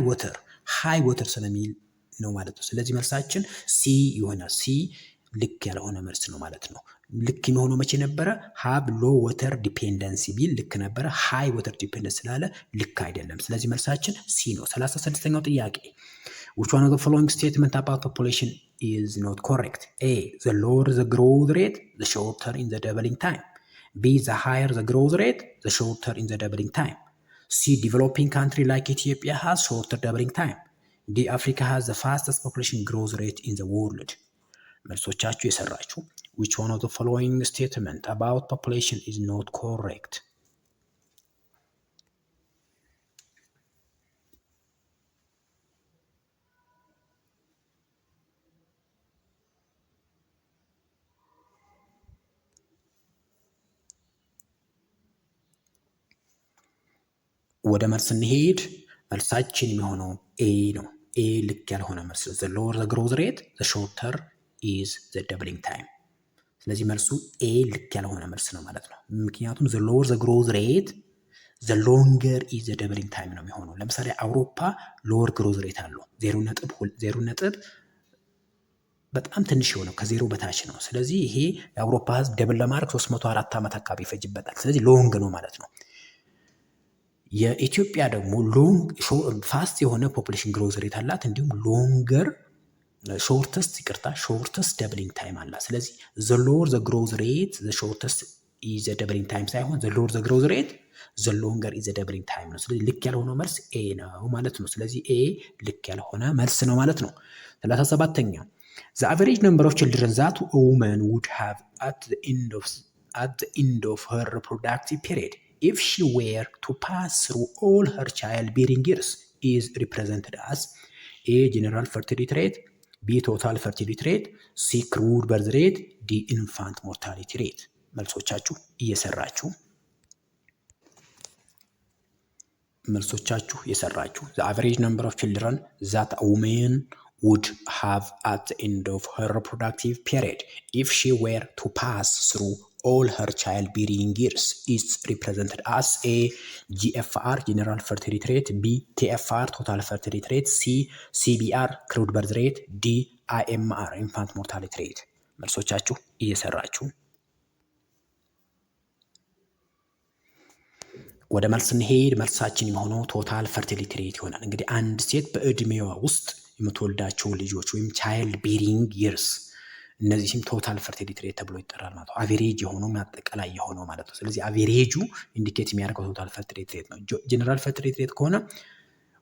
ዋተር ስለሚል ነው ማለት ነው። ስለዚህ መልሳችን ሲ ይሆናል። ሲ ልክ ያልሆነ መልስ ነው ማለት ነው። ልክ የሚሆነው መቼ ነበረ? ሃብ ሎ ወተር ዲፔንደንሲ ቢል ልክ ነበረ። ሃይ ወተር ዲፔንደንስ ስላለ ልክ አይደለም። ስለዚህ መልሳችን ሲ ነው። 36ኛው ጥያቄ which one of the following statement about population is not correct? A. the lower the growth rate, the shorter in the doubling time. B. the higher the growth rate, the shorter in the doubling time. C. developing country like Ethiopia has shorter doubling time. D. Africa has the fastest population growth rate in the world. መልሶቻችሁ የሰራችሁ which one of the following statement about population is not correct? ወደ መልስ እንሄድ። መልሳችን የሚሆነው ኤ ነው። ኤ ልክ ያልሆነ መልስ the lower the growth rate, the shorter is the doubling time. ስለዚህ መልሱ ኤ ልክ ያልሆነ መልስ ነው ማለት ነው። ምክንያቱም the lower the growth rate, the longer is the doubling time ነው የሚሆነው። ለምሳሌ አውሮፓ lower growth rate አለው 0 በጣም ትንሽ የሆነው ከዜሮ በታች ነው። ስለዚህ ይሄ የአውሮፓ ህዝብ ደብል ለማድረግ 304 ዓመት አካባቢ ይፈጅበታል። ስለዚህ ሎንግ ነው ማለት ነው። የኢትዮጵያ ደግሞ ፋስት የሆነ ፖፑሌሽን ግሮዝ ሬት አላት። እንዲሁም ሎንገር ሾርተስት ደብሊንግ ታይም አላት። ስለዚህ the lower the growth rate, the shortest is the doubling time ሳይሆን the lower the growth rate, the longer is the doubling time ነው። ስለዚህ ልክ ያልሆነው መልስ ኤ ነው ማለት ነው። ስለዚህ ኤ ልክ ያልሆነ መልስ ነው ማለት ነው። 37ኛ the average number of children that a woman would have at the end of her reproductive period if she were to pass through all her childbearing years is represented as A. general fertility rate, B. total fertility rate, C. crude birth rate, D. infant mortality rate. መልሶቻችሁ እየሰራችሁ the average number of children that a woman would have at the end of her reproductive period if she were to pass through all her childbearing years is represented as A. GFR general fertility rate, B. TFR total fertility rate, C. CBR crude birth rate, D. IMR infant mortality rate። መልሶቻችሁ እየሰራችሁ ወደ መልስ እንሄድ። መልሳችን የሆነው ቶታል ፈርቲሊቲ ሬት ይሆናል። እንግዲህ አንድ ሴት በእድሜዋ ውስጥ የምትወልዳቸው ልጆች ወይም ቻይልድ ቢሪንግ ይርስ እነዚህም ቶታል ፈርቲሊቲ ሬት ተብሎ ይጠራል ማለት ነው። አቬሬጅ የሆነው አጠቃላይ የሆነው ማለት ነው። ስለዚህ አቬሬጁ ኢንዲኬት የሚያደርገው ቶታል ፈርቲሊቲ ሬት ነው። ጀነራል ፈርቲሊቲ ሬት ከሆነ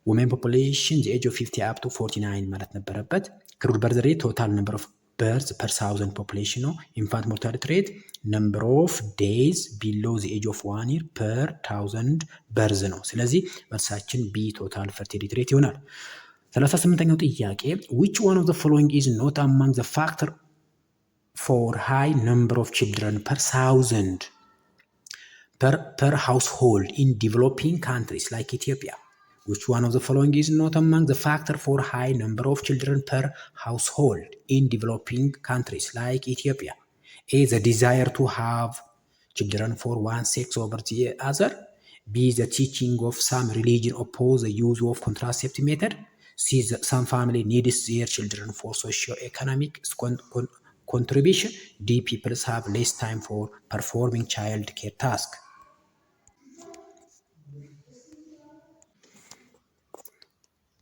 women population the age of 50 up to 49 ማለት ነበረበት። crude birth rate total number of births per thousand population ነው። infant mortality rate number of days below the age of 1 year per 1000 births ነው። ስለዚህ መልሳችን B total fertility rate ይሆናል። 38ኛው ጥያቄ which one of the following is not among the factor for high number of children per thousand per household in developing countries like Ethiopia? Which one of the following is not among the factor for high number of children per household in developing countries like Ethiopia? A. The desire to have children for one sex over the other. B. The teaching of some religion oppose the use of contraceptive method. C. Some family needs their children for socio-economic contribution. D. People have less time for performing child care tasks.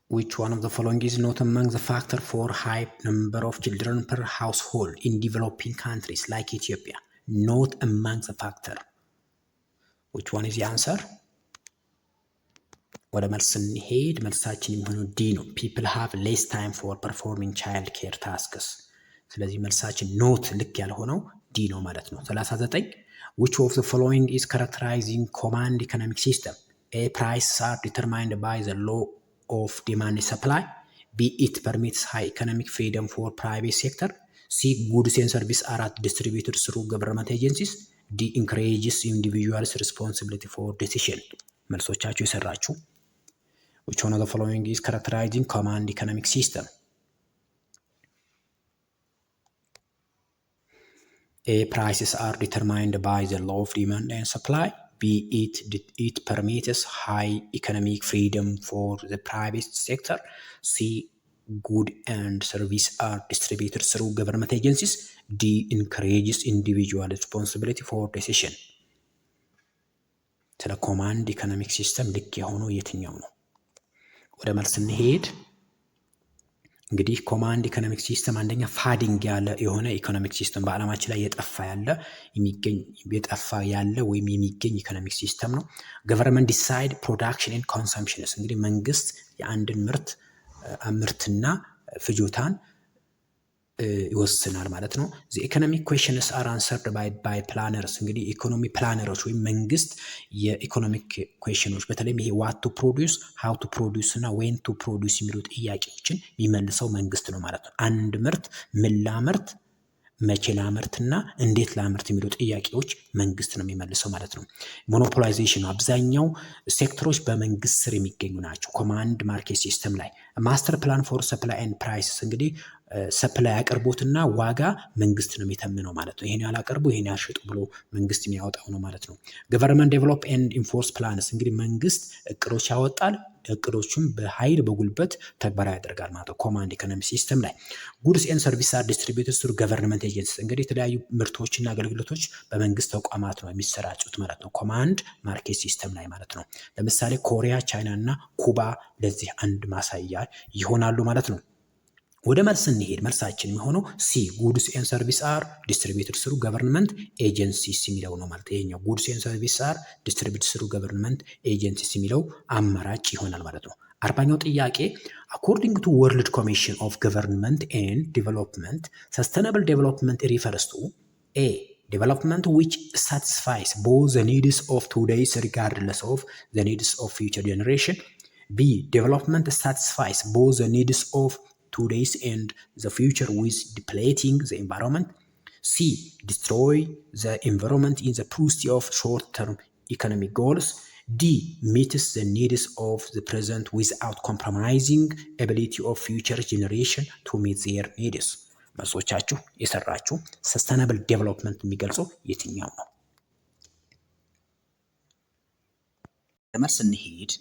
Which one of the following is not among the factor for high number of children per household in developing countries like Ethiopia? Not among the factor. Which one is the answer? ወደ መልስ እንሄድ። መልሳችን የሚሆነው ዲ ነው። people have less time for performing child care tasks። ስለዚህ መልሳችን ኖት ልክ ያልሆነው ዲ ነው ማለት ነው። 39 which of the following is characterizing command economic system? A. Prices are determined by the law of demand and supply. B. It permits high economic freedom for private sector. C. Goods and services are distributed through government agencies. D. Encourages individuals responsibility for decision. መልሶቻችሁ የሰራችሁ which one of the following is characterizing command economic system? A. Prices are determined by the law of demand and supply. B. It permits high economic freedom for the private sector. C. Goods and services are distributed through government agencies. D. Encourages individual responsibility for decision. ስለ ኮማንድ ኢኮኖሚክ ሲስተም ልክ የሆነው የትኛው ነው? ወደ መልስ እንሄድ። እንግዲህ ኮማንድ ኢኮኖሚክ ሲስተም አንደኛ ፋዲንግ ያለ የሆነ ኢኮኖሚክ ሲስተም በዓለማችን ላይ የጠፋ ያለ ወይም የሚገኝ ኢኮኖሚክ ሲስተም ነው። ገቨርንመንት ዲሳይድ ፕሮዳክሽን ኤንድ ኮንሰምፕሽንስ እንግዲህ መንግስት የአንድን ምርትና ፍጆታን ይወስናል ማለት ነው። the economic questions are answered by planners እንግዲህ ኢኮኖሚ ፕላነሮች ወይም መንግስት የኢኮኖሚክ ኩዌሽኖች በተለይም ይሄ what to produce, how to produce እና when to produce የሚሉ ጥያቄዎችን የሚመልሰው መንግስት ነው ማለት ነው። አንድ ምርት ምን ላምርት፣ መቼ ላምርትና እንዴት ላምርት የሚሉ ጥያቄዎች መንግስት ነው የሚመልሰው ማለት ነው። ሞኖፖላይዜሽን አብዛኛው ሴክተሮች በመንግስት ስር የሚገኙ ናቸው። ኮማንድ ማርኬት ሲስተም ላይ ማስተር ፕላን ፎር ሰፕላይ ኤንድ ፕራይስስ እንግዲህ ሰፕላይ አቅርቦትና ዋጋ መንግስት ነው የሚተምነው ማለት ነው። ይሄን ያላቀርቡ ይሄን ያሽጡ ብሎ መንግስት የሚያወጣው ነው ማለት ነው። ገቨርንመንት ዴቨሎፕ ኤንድ ኢንፎርስ ፕላንስ እንግዲህ መንግስት እቅዶች ያወጣል፣ እቅዶቹም በኃይል በጉልበት ተግባራዊ ያደርጋል ማለት ነው። ኮማንድ ኢኮኖሚ ሲስተም ላይ ጉድስ ኤንድ ሰርቪስ አር ዲስትሪቢዩትድ ቱ ገቨርንመንት ኤጀንሲስ እንግዲህ የተለያዩ ምርቶችና አገልግሎቶች በመንግስት ተቋማት ነው የሚሰራጩት ማለት ነው። ኮማንድ ማርኬት ሲስተም ላይ ማለት ነው። ለምሳሌ ኮሪያ፣ ቻይና እና ኩባ ለዚህ አንድ ማሳያ ይሆናሉ ማለት ነው። ወደ መልስ እንሄድ። መልሳችን የሚሆነው ሲ ጉድስ ኤንድ ሰርቪስ አር ዲስትሪቢዩትድ ስሩ ገቨርንመንት ኤጀንሲስ የሚለው ነው ማለት ይሄኛው ጉድስ ኤንድ ሰርቪስ አር ዲስትሪቢዩትድ ስሩ ገቨርንመንት ኤጀንሲስ የሚለው አማራጭ ይሆናል ማለት ነው። 40ኛው ጥያቄ አኮርዲንግ ቱ ወርልድ ኮሚሽን ኦፍ ገቨርንመንት ኤንድ ዲቨሎፕመንት ሰስተናብል ዴቨሎፕመንት ሪፈርስ ቱ ኤ development which satisfies both the needs of today's regardless of the needs of future generation. B. Development satisfies both the needs of today's and the future with depleting the environment. C. Destroy the environment in the pursuit of short-term economic goals. D. Meets the needs of the present without compromising ability of future generation to meet their needs. መልሶቻችሁ የሰራችሁ ሰስተናብል ዴቨሎፕመንት የሚገልጸው የትኛው ነው? ለመልስ እንሂድ።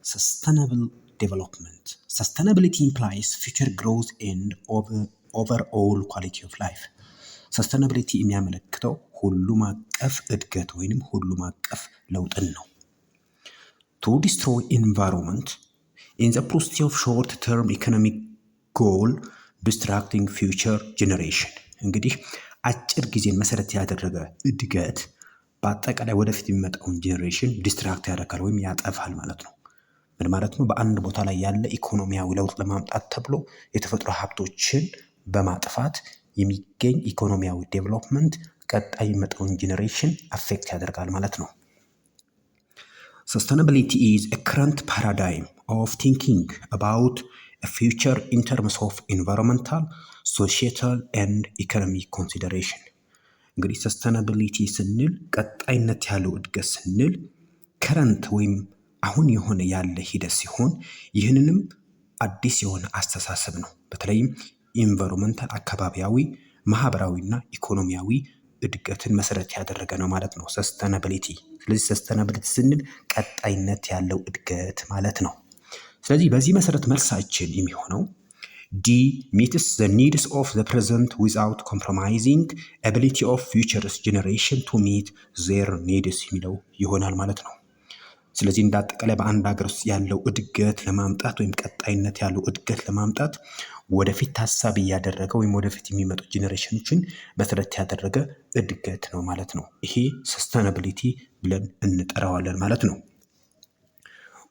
ሰስተናብል ዴቨሎፕመንት ሰስተናቢሊቲ ኢምፕላይስ ፊውቸር ግሮዝ ኤንድ ኦቨርኦል ኳሊቲ ኦፍ ላይፍ። ሰስተናቢሊቲ የሚያመለክተው ሁሉም አቀፍ እድገት ወይንም ሁሉም አቀፍ ለውጥን ነው። ቱ ዲስትሮይ ኢንቫይሮንመንት ኢን ዘ ፕሮሰስ ኦፍ ሾርት ተርም ኢኮኖሚክ ጎል ዲስትራክቲንግ ፊውቸር ጄኔሬሽን። እንግዲህ አጭር ጊዜን መሰረት ያደረገ እድገት በአጠቃላይ ወደፊት የሚመጣውን ጄኔሬሽን ዲስትራክት ያደርጋል ወይም ያጠፋል ማለት ነው። ምን ማለት ነው? በአንድ ቦታ ላይ ያለ ኢኮኖሚያዊ ለውጥ ለማምጣት ተብሎ የተፈጥሮ ሀብቶችን በማጥፋት የሚገኝ ኢኮኖሚያዊ ዴቨሎፕመንት ቀጣይ የሚመጣውን ጄኔሬሽን አፌክት ያደርጋል ማለት ነው። Sustainability is a current paradigm of thinking about a future in terms of environmental, societal and economic consideration. እንግዲህ ሰስተናቢሊቲ ስንል ቀጣይነት ያለው እድገት ስንል ከረንት ወይም አሁን የሆነ ያለ ሂደት ሲሆን ይህንንም አዲስ የሆነ አስተሳሰብ ነው። በተለይም ኢንቫይሮንመንታል አካባቢያዊ፣ ማህበራዊና ኢኮኖሚያዊ እድገትን መሰረት ያደረገ ነው ማለት ነው ሰስተናቢሊቲ። ስለዚህ ሰስተናቢሊቲ ስንል ቀጣይነት ያለው እድገት ማለት ነው። ስለዚህ በዚህ መሰረት መልሳችን የሚሆነው ዲ meets the needs of the present without compromising ability of future generation to meet their needs የሚለው ይሆናል ማለት ነው። ስለዚህ እንዳጠቃላይ በአንድ ሀገር ውስጥ ያለው እድገት ለማምጣት ወይም ቀጣይነት ያለው እድገት ለማምጣት ወደፊት ታሳቢ ያደረገ ወይም ወደፊት የሚመጡ ጄኔሬሽኖችን መሰረት ያደረገ እድገት ነው ማለት ነው። ይሄ ሰስተናቢሊቲ ብለን እንጠራዋለን ማለት ነው።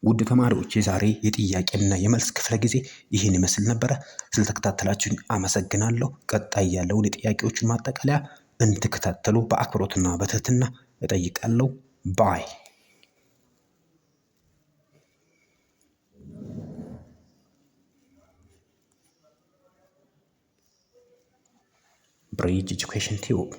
ውድ ተማሪዎች የዛሬ የጥያቄና የመልስ ክፍለ ጊዜ ይህን ይመስል ነበረ። ስለተከታተላችሁኝ አመሰግናለሁ። ቀጣይ ያለውን የጥያቄዎችን ማጠቃለያ እንድትከታተሉ በአክብሮትና በትህትና እጠይቃለሁ። ባይ ብሪጅ ኤጁኬሽን ቲዩብ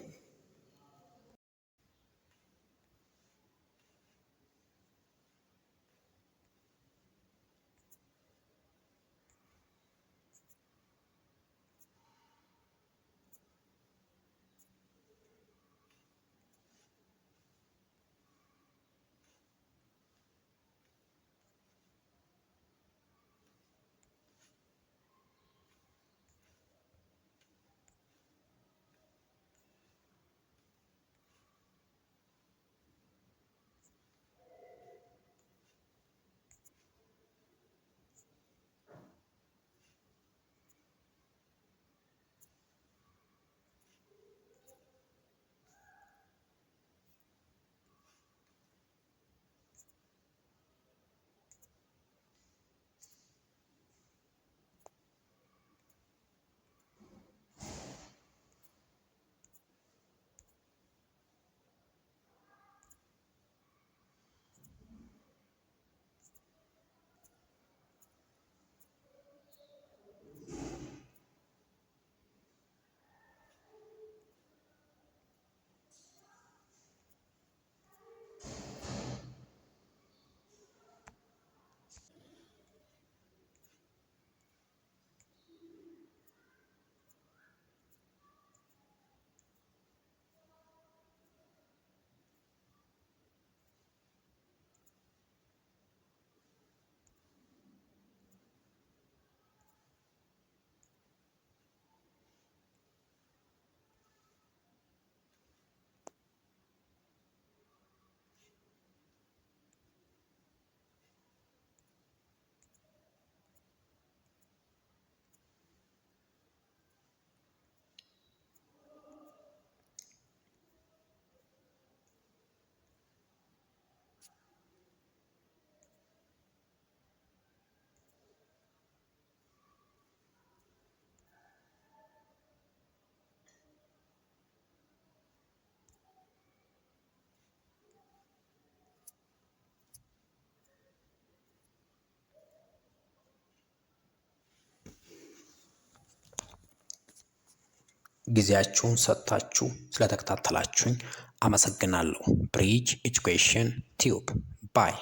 ጊዜያችሁን ሰጥታችሁ ስለተከታተላችሁኝ አመሰግናለሁ። ብሪጅ ኤጁኬሽን ቲዩብ ባይ